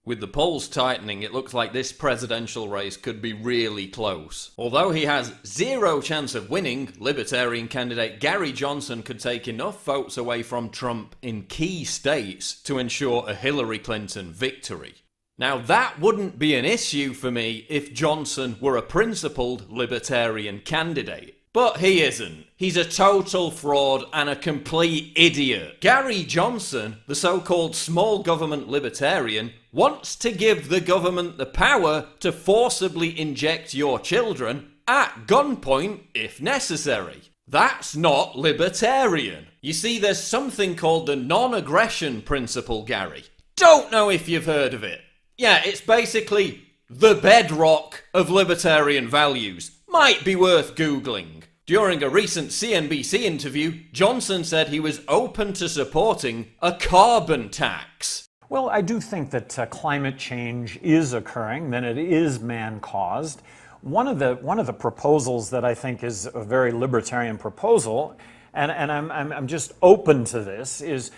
With the polls tightening, it looks like this presidential race could be really close. Although he has zero chance of winning, Libertarian candidate Gary Johnson could take enough votes away from Trump in key states to ensure a Hillary Clinton victory. Now that wouldn't be an issue for me if Johnson were a principled Libertarian candidate. But he isn't. He's a total fraud and a complete idiot. Gary Johnson, the so-called small government libertarian, wants to give the government the power to forcibly inject your children at gunpoint if necessary. That's not libertarian. You see, there's something called the non-aggression principle, Gary. Don't know if you've heard of it. Yeah, it's basically the bedrock of libertarian values. Might be worth Googling. During a recent CNBC interview, Johnson said he was open to supporting a carbon tax. Well, I do think that climate change is occurring, that it is man-caused. One of the proposals that I think is a very libertarian proposal, and I'm just open to this, is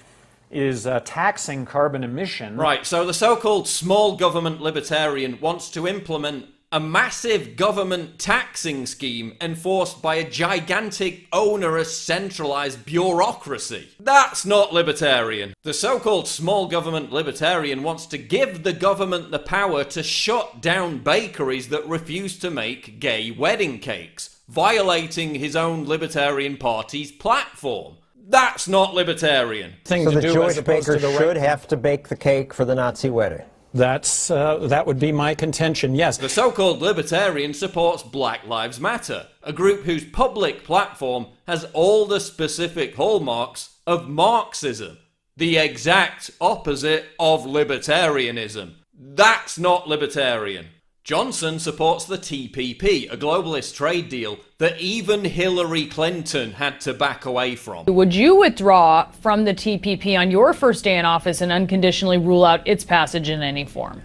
taxing carbon emission. Right, so the so-called small government libertarian wants to implement a massive government taxing scheme enforced by a gigantic, onerous, centralized bureaucracy. That's not libertarian. The so-called small government libertarian wants to give the government the power to shut down bakeries that refuse to make gay wedding cakes, violating his own Libertarian Party's platform. That's not libertarian. So the Jewish baker should have to bake the cake for the Nazi wedding. That would be my contention, yes. The so-called libertarian supports Black Lives Matter, a group whose public platform has all the specific hallmarks of Marxism, the exact opposite of libertarianism. That's not libertarian. Johnson supports the TPP, a globalist trade deal that even Hillary Clinton had to back away from. Would you withdraw from the TPP on your first day in office and unconditionally rule out its passage in any form?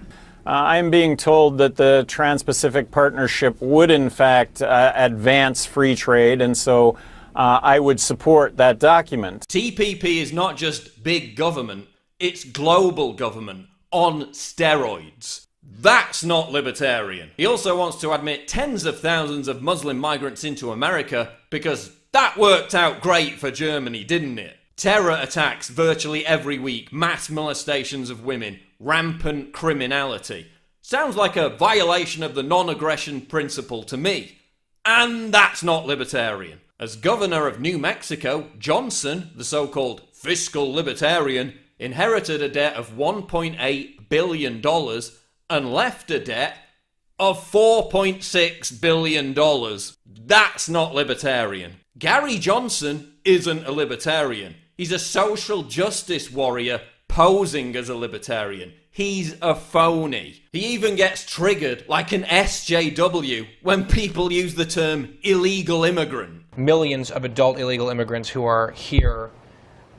I'm being told that the Trans-Pacific Partnership would, in fact, advance free trade, and so I would support that document. TPP is not just big government, it's global government on steroids. That's not libertarian. He also wants to admit tens of thousands of Muslim migrants into America because that worked out great for Germany, didn't it? Terror attacks virtually every week, mass molestations of women, rampant criminality. Sounds like a violation of the non-aggression principle to me. And that's not libertarian. As governor of New Mexico, Johnson, the so-called fiscal libertarian, inherited a debt of $1.8 billion and left a debt of $4.6 billion. That's not libertarian. Gary Johnson isn't a libertarian. He's a social justice warrior posing as a libertarian. He's a phony. He even gets triggered like an SJW when people use the term illegal immigrant. Millions of adult illegal immigrants who are here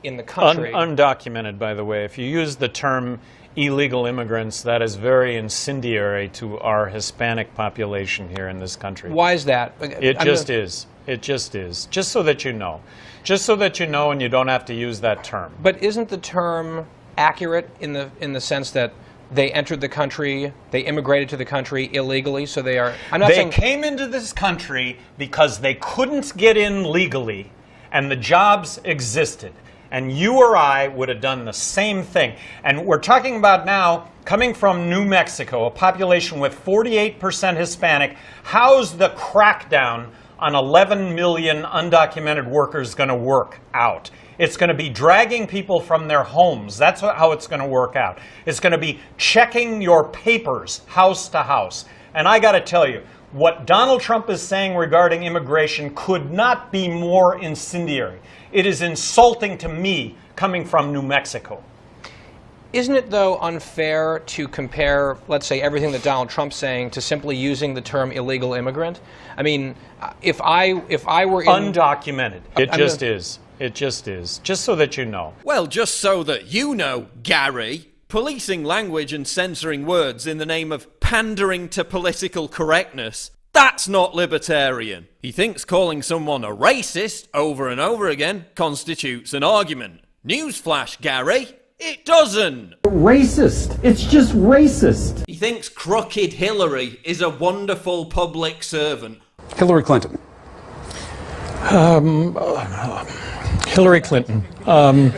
in the country. Undocumented, by the way. If you use the term illegal immigrants, that is very incendiary to our Hispanic population here in this country. Why is that? It just is. It just is. Just so that you know. Just so that you know and you don't have to use that term. But isn't the term accurate in the sense that they entered the country, they immigrated to the country illegally, so they are... They came into this country because they couldn't get in legally and the jobs existed. And you or I would have done the same thing. And we're talking about now, coming from New Mexico, a population with 48% Hispanic, how's the crackdown on 11 million undocumented workers going to work out? It's going to be dragging people from their homes. That's how it's going to work out. It's going to be checking your papers house to house. And I got to tell you, what Donald Trump is saying regarding immigration could not be more incendiary. It is insulting to me coming from New Mexico. Isn't it, though, unfair to compare, let's say, everything that Donald Trump's saying to simply using the term illegal immigrant? I mean, if I were in... Undocumented. It just is. It just is. Just so that you know. Well, just so that you know, Gary, policing language and censoring words in the name of pandering to political correctness, that's not libertarian. He thinks calling someone a racist over and over again constitutes an argument. Newsflash, Gary. It doesn't. Racist. It's just racist. He thinks crooked Hillary is a wonderful public servant. Hillary Clinton. Hillary Clinton. A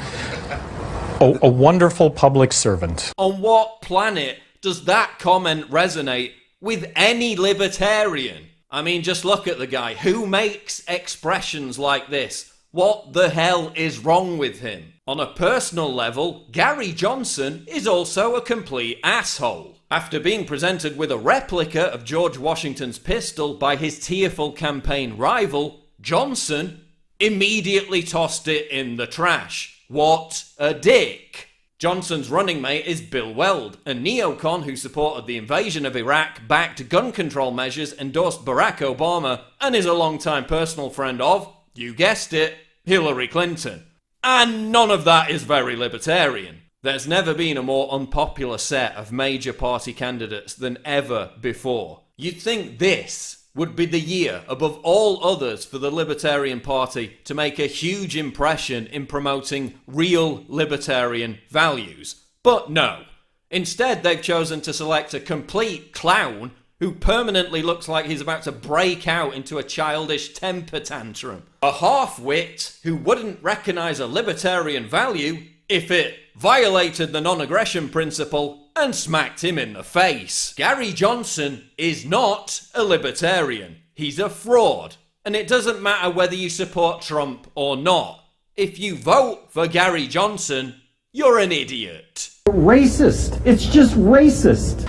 wonderful public servant. On what planet does that comment resonate with any libertarian? I mean, just look at the guy. Who makes expressions like this? What the hell is wrong with him? On a personal level, Gary Johnson is also a complete asshole. After being presented with a replica of George Washington's pistol by his tearful campaign rival, Johnson immediately tossed it in the trash. What a dick. Johnson's running mate is Bill Weld, a neocon who supported the invasion of Iraq, backed gun control measures, endorsed Barack Obama, and is a longtime personal friend of, you guessed it, Hillary Clinton. And none of that is very libertarian. There's never been a more unpopular set of major party candidates than ever before. You'd think this would be the year above all others for the Libertarian Party to make a huge impression in promoting real libertarian values. But no. Instead, they've chosen to select a complete clown who permanently looks like he's about to break out into a childish temper tantrum. A half-wit who wouldn't recognise a libertarian value if it violated the non-aggression principle and smacked him in the face. Gary Johnson is not a libertarian. He's a fraud. And it doesn't matter whether you support Trump or not. If you vote for Gary Johnson, you're an idiot. Racist. It's just racist.